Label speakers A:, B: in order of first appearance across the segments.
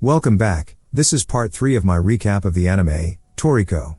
A: Welcome back, this is part 3 of my recap of the anime, Toriko.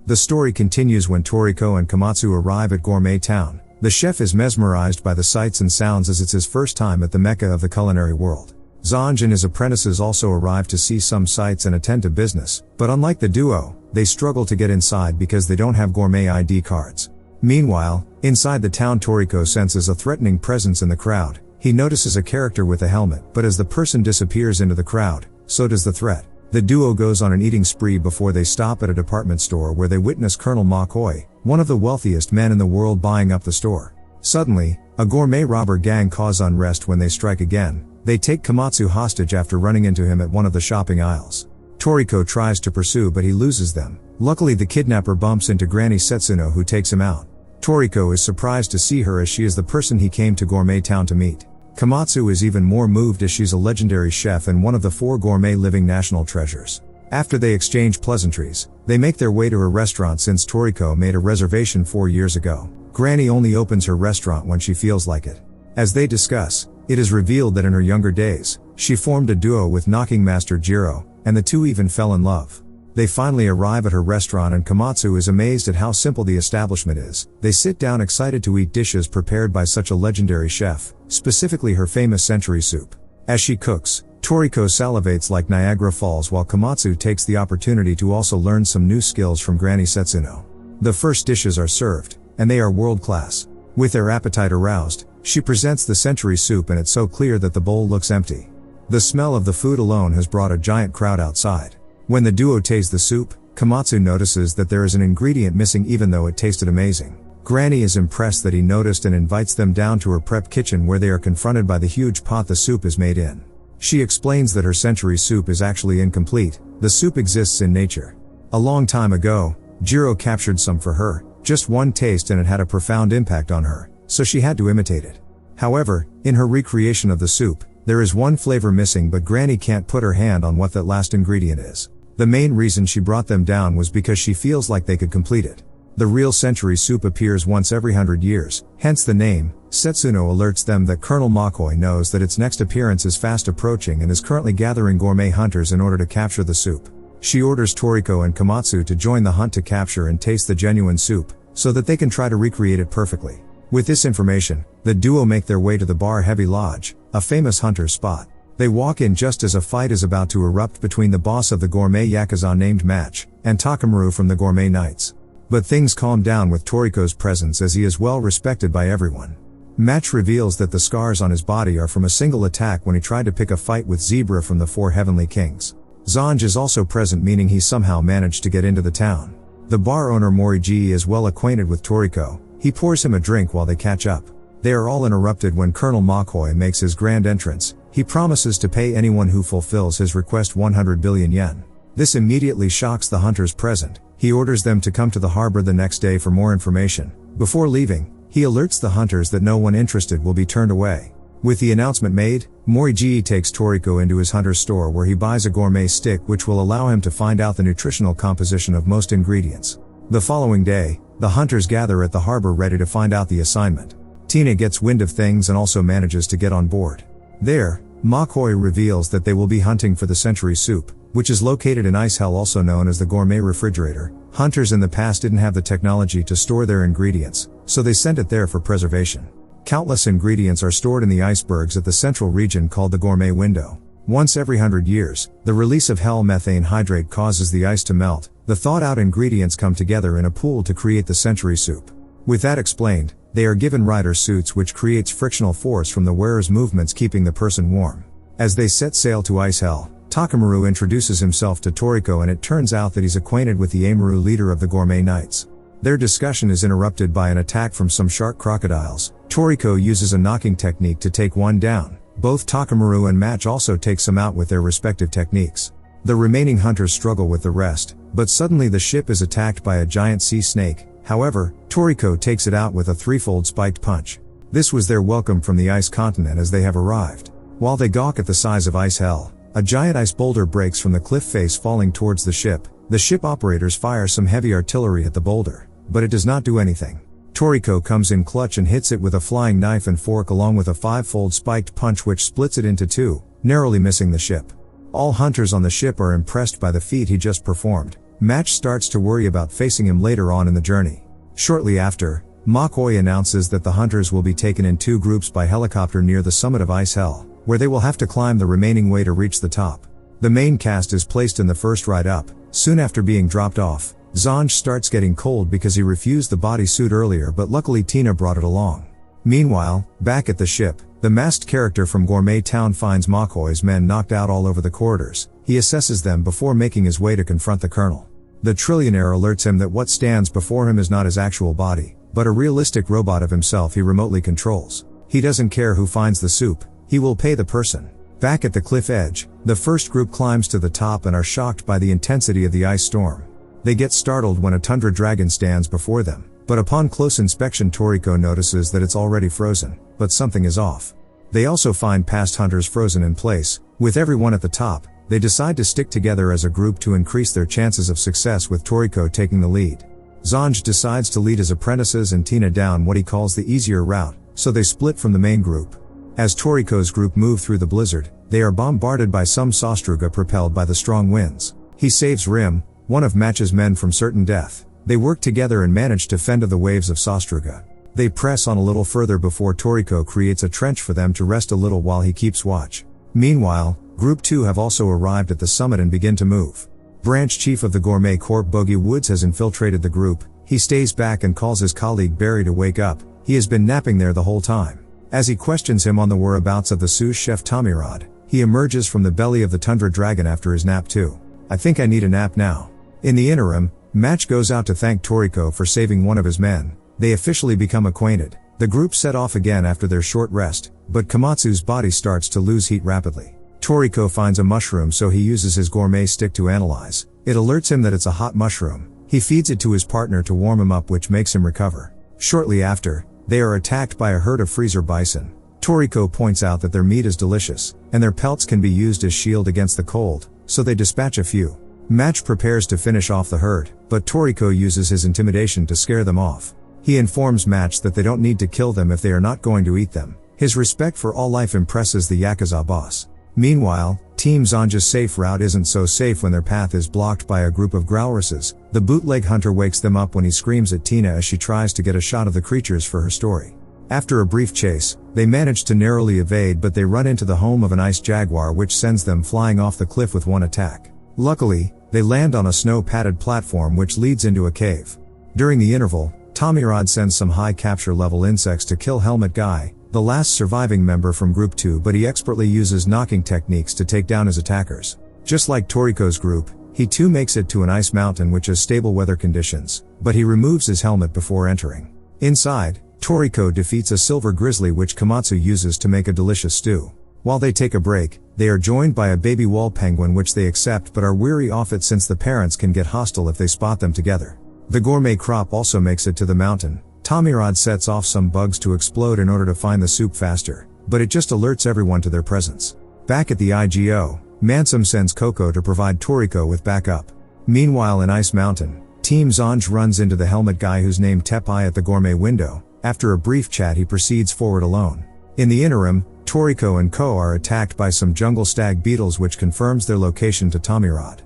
A: The story continues when Toriko and Komatsu arrive at Gourmet Town. The chef is mesmerized by the sights and sounds as it's his first time at the mecca of the culinary world. Zanj and his apprentices also arrive to see some sights and attend to business, but unlike the duo, they struggle to get inside because they don't have gourmet ID cards. Meanwhile, inside the town, Toriko senses a threatening presence in the crowd. He notices a character with a helmet, but as the person disappears into the crowd, so does the threat. The duo goes on an eating spree before they stop at a department store where they witness Colonel McCoy, one of the wealthiest men in the world, buying up the store. Suddenly, a gourmet robber gang cause unrest when they strike again. They take Komatsu hostage after running into him at one of the shopping aisles. Toriko tries to pursue but he loses them. Luckily, the kidnapper bumps into Granny Setsuno, who takes him out. Toriko is surprised to see her as she is the person he came to Gourmet Town to meet. Komatsu is even more moved as she's a legendary chef and one of the 4 gourmet living national treasures. After they exchange pleasantries, they make their way to her restaurant since Toriko made a reservation 4 years ago. Granny only opens her restaurant when she feels like it. As they discuss, it is revealed that in her younger days, she formed a duo with Knocking Master Jiro, and the two even fell in love. They finally arrive at her restaurant and Komatsu is amazed at how simple the establishment is. They sit down excited to eat dishes prepared by such a legendary chef, specifically her famous century soup. As she cooks, Toriko salivates like Niagara Falls while Komatsu takes the opportunity to also learn some new skills from Granny Setsuno. The first dishes are served, and they are world class. With their appetite aroused, she presents the century soup and it's so clear that the bowl looks empty. The smell of the food alone has brought a giant crowd outside. When the duo tastes the soup, Komatsu notices that there is an ingredient missing even though it tasted amazing. Granny is impressed that he noticed and invites them down to her prep kitchen where they are confronted by the huge pot the soup is made in. She explains that her century soup is actually incomplete. The soup exists in nature. A long time ago, Jiro captured some for her, just one taste, and it had a profound impact on her, so she had to imitate it. However, in her recreation of the soup, there is one flavor missing, but Granny can't put her hand on what that last ingredient is. The main reason she brought them down was because she feels like they could complete it. The real century soup appears once every 100 years, hence the name. Setsuno alerts them that Colonel McCoy knows that its next appearance is fast approaching and is currently gathering gourmet hunters in order to capture the soup. She orders Toriko and Komatsu to join the hunt to capture and taste the genuine soup, so that they can try to recreate it perfectly. With this information, the duo make their way to the bar Heavy Lodge, a famous hunter's spot. They walk in just as a fight is about to erupt between the boss of the gourmet Yakuza named Match, and Takamaru from the Gourmet Knights. But things calm down with Toriko's presence as he is well respected by everyone. Match reveals that the scars on his body are from a single attack when he tried to pick a fight with Zebra from the 4 Heavenly Kings. Zanj is also present, meaning he somehow managed to get into the town. The bar owner Moriji is well acquainted with Toriko. He pours him a drink while they catch up. They are all interrupted when Colonel McCoy makes his grand entrance. He promises to pay anyone who fulfills his request 100 billion yen. This immediately shocks the hunters present. He orders them to come to the harbor the next day for more information. Before leaving, he alerts the hunters that no one interested will be turned away. With the announcement made, Moriji takes Toriko into his hunter's store where he buys a gourmet stick which will allow him to find out the nutritional composition of most ingredients. The following day, the hunters gather at the harbor ready to find out the assignment. Tina gets wind of things and also manages to get on board. There, McCoy reveals that they will be hunting for the century soup, which is located in Ice Hell, also known as the gourmet refrigerator. Hunters in the past didn't have the technology to store their ingredients, so they sent it there for preservation. Countless ingredients are stored in the icebergs at the central region called the gourmet window. Once every 100 years, the release of hell methane hydrate causes the ice to melt. The thawed-out ingredients come together in a pool to create the century soup. With that explained, they are given rider suits which creates frictional force from the wearer's movements, keeping the person warm. As they set sail to Ice Hell, Takamaru introduces himself to Toriko and it turns out that he's acquainted with the Amaru, leader of the Gourmet Knights. Their discussion is interrupted by an attack from some shark crocodiles. Toriko uses a knocking technique to take one down. Both Takamaru and Match also take some out with their respective techniques. The remaining hunters struggle with the rest, but suddenly the ship is attacked by a giant sea snake. However, Toriko takes it out with a threefold spiked punch. This was their welcome from the ice continent as they have arrived. While they gawk at the size of Ice Hell, a giant ice boulder breaks from the cliff face, falling towards the ship. The ship operators fire some heavy artillery at the boulder, but it does not do anything. Toriko comes in clutch and hits it with a flying knife and fork along with a 5-fold spiked punch which splits it into 2, narrowly missing the ship. All hunters on the ship are impressed by the feat he just performed. Match starts to worry about facing him later on in the journey. Shortly after, McCoy announces that the hunters will be taken in 2 groups by helicopter near the summit of Ice Hell, where they will have to climb the remaining way to reach the top. The main cast is placed in the first ride up. Soon after being dropped off, Zanj starts getting cold because he refused the bodysuit earlier, but luckily Tina brought it along. Meanwhile, back at the ship, the masked character from Gourmet Town finds McCoy's men knocked out all over the corridors. He assesses them before making his way to confront the colonel. The trillionaire alerts him that what stands before him is not his actual body, but a realistic robot of himself he remotely controls. He doesn't care who finds the soup, he will pay the person. Back at the cliff edge, the first group climbs to the top and are shocked by the intensity of the ice storm. They get startled when a tundra dragon stands before them, but upon close inspection Toriko notices that it's already frozen, but something is off. They also find past hunters frozen in place. With everyone at the top, they decide to stick together as a group to increase their chances of success, with Toriko taking the lead. Zanj decides to lead his apprentices and Tina down what he calls the easier route, so they split from the main group. As Toriko's group move through the blizzard, they are bombarded by some Sastruga propelled by the strong winds. He saves Rim, one of Match's men, from certain death. They work together and manage to fend off the waves of Sastruga. They press on a little further before Toriko creates a trench for them to rest a little while he keeps watch. Meanwhile, Group 2 have also arrived at the summit and begin to move. Branch Chief of the Gourmet Corps Bogey Woods has infiltrated the group. He stays back and calls his colleague Barry to wake up. He has been napping there the whole time. As he questions him on the whereabouts of the sous chef Tommyrod, he emerges from the belly of the tundra dragon after his nap too. "I think I need a nap now." In the interim, Match goes out to thank Toriko for saving one of his men. They officially become acquainted. The group set off again after their short rest, but Komatsu's body starts to lose heat rapidly. Toriko finds a mushroom, so he uses his gourmet stick to analyze. It alerts him that it's a hot mushroom. He feeds it to his partner to warm him up, which makes him recover. Shortly after, they are attacked by a herd of freezer bison. Toriko points out that their meat is delicious, and their pelts can be used as shield against the cold, so they dispatch a few. Match prepares to finish off the herd, but Toriko uses his intimidation to scare them off. He informs Match that they don't need to kill them if they are not going to eat them. His respect for all life impresses the Yakuza boss. Meanwhile, Team Zanja's safe route isn't so safe when their path is blocked by a group of growlresses. The bootleg hunter wakes them up when he screams at Tina as she tries to get a shot of the creatures for her story. After a brief chase, they manage to narrowly evade, but they run into the home of an ice jaguar, which sends them flying off the cliff with one attack. Luckily, they land on a snow-padded platform which leads into a cave. During the interval, Tommyrod sends some high capture level insects to kill Helmet Guy, the last surviving member from Group 2, but he expertly uses knocking techniques to take down his attackers. Just like Toriko's group, he too makes it to an ice mountain which has stable weather conditions, but he removes his helmet before entering. Inside, Toriko defeats a silver grizzly which Komatsu uses to make a delicious stew. While they take a break, they are joined by a baby wall penguin which they accept but are weary of it since the parents can get hostile if they spot them together. The gourmet crop also makes it to the mountain. Tommyrod sets off some bugs to explode in order to find the soup faster, but it just alerts everyone to their presence. Back at the IGO, Mansum sends Coco to provide Toriko with backup. Meanwhile in Ice Mountain, Team Zanj runs into the helmet guy who's named Tepai at the gourmet window. After a brief chat he proceeds forward alone. In the interim, Toriko and Ko are attacked by some jungle stag beetles which confirms their location to Tommyrod.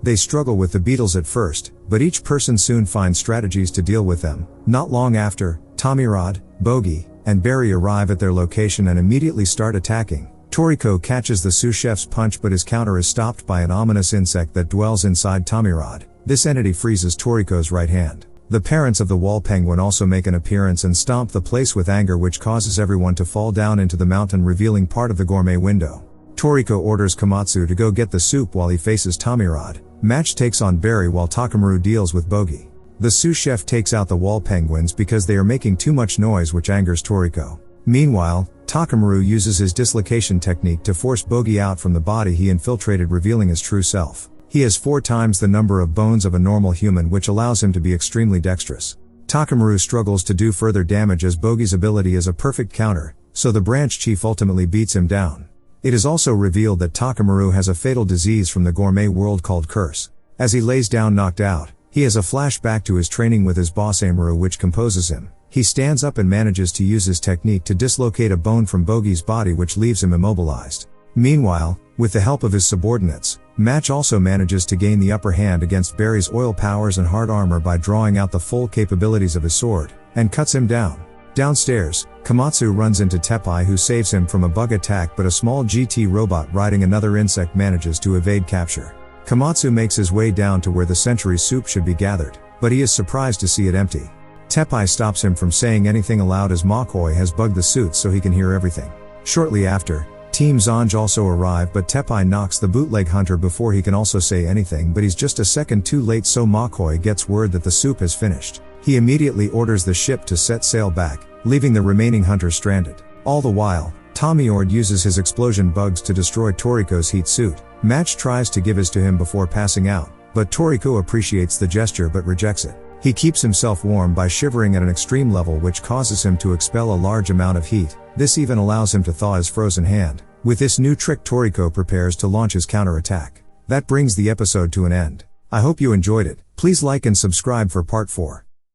A: They struggle with the beetles at first, but each person soon finds strategies to deal with them. Not long after, Tommyrod, Bogey, and Barry arrive at their location and immediately start attacking. Toriko catches the sous chef's punch, but his counter is stopped by an ominous insect that dwells inside Tommyrod. This entity freezes Toriko's right hand. The parents of the wall penguin also make an appearance and stomp the place with anger, which causes everyone to fall down into the mountain, revealing part of the gourmet window. Toriko orders Komatsu to go get the soup while he faces Tommyrod. Match takes on Barry while Takamaru deals with Bogey. The sous chef takes out the wall penguins because they are making too much noise, which angers Toriko. Meanwhile, Takamaru uses his dislocation technique to force Bogey out from the body he infiltrated, revealing his true self. He has 4 times the number of bones of a normal human, which allows him to be extremely dexterous. Takamaru struggles to do further damage as Bogey's ability is a perfect counter, so the branch chief ultimately beats him down. It is also revealed that Takamaru has a fatal disease from the gourmet world called Curse. As he lays down knocked out, he has a flashback to his training with his boss Amaru, which composes him. He stands up and manages to use his technique to dislocate a bone from Bogey's body, which leaves him immobilized. Meanwhile, with the help of his subordinates, Match also manages to gain the upper hand against Barry's oil powers and hard armor by drawing out the full capabilities of his sword, and cuts him down. Downstairs, Komatsu runs into Teppei, who saves him from a bug attack, but a small GT robot riding another insect manages to evade capture. Komatsu makes his way down to where the century soup should be gathered, but he is surprised to see it empty. Teppei stops him from saying anything aloud as Makoi has bugged the suit so he can hear everything. Shortly after, Team Zange also arrive, but Teppei knocks the bootleg hunter before he can also say anything, but he's just a second too late, so Makoi gets word that the soup has finished. He immediately orders the ship to set sail back, leaving the remaining hunters stranded. All the while, Tommyord uses his explosion bugs to destroy Toriko's heat suit. Match tries to give his to him before passing out, but Toriko appreciates the gesture but rejects it. He keeps himself warm by shivering at an extreme level, which causes him to expel a large amount of heat. This even allows him to thaw his frozen hand. With this new trick, Toriko prepares to launch his counterattack. That brings the episode to an end. I hope you enjoyed it. Please like and subscribe for part 4.